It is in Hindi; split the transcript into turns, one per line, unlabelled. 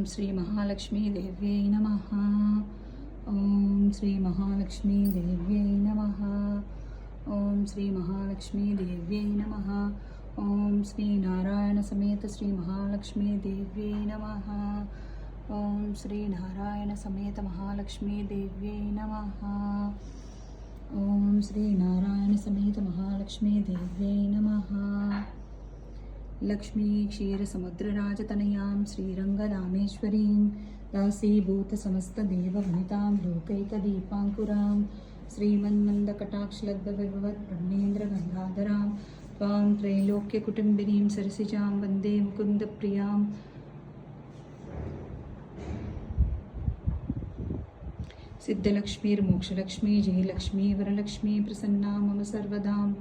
श्री महालक्ष्मी देव्यै नमः। ओम श्री महालक्ष्मी देव्यै नमः। ओम श्री महालक्ष्मी देव्यै नमः। ओम श्री नारायण समेत श्री महालक्ष्मी देव्यै नमः। ओम श्री नारायण समेत महालक्ष्मी देव्यै नमः। ओम श्री नारायण समेत महालक्ष्मी देव्यै नमः। लक्ष्मी क्षीरसमुद्रराजतनयां श्रीरङ्गरामेश्वरीं दासीभूतसमस्तदेववनितां लोकैकदीपाङ्कुरां श्रीमन्मन्दकटाक्षलब्धविभवद्ब्रह्मेन्द्रगङ्गाधरां त्वां त्रैलोक्यकुटुम्बिनीं सरसिजां वन्दे मुकुन्दप्रियां। सिद्धलक्ष्मीर्मोक्षलक्ष्मी जयलक्ष्मी वरलक्ष्मी प्रसन्ना मम सर्वदाम्।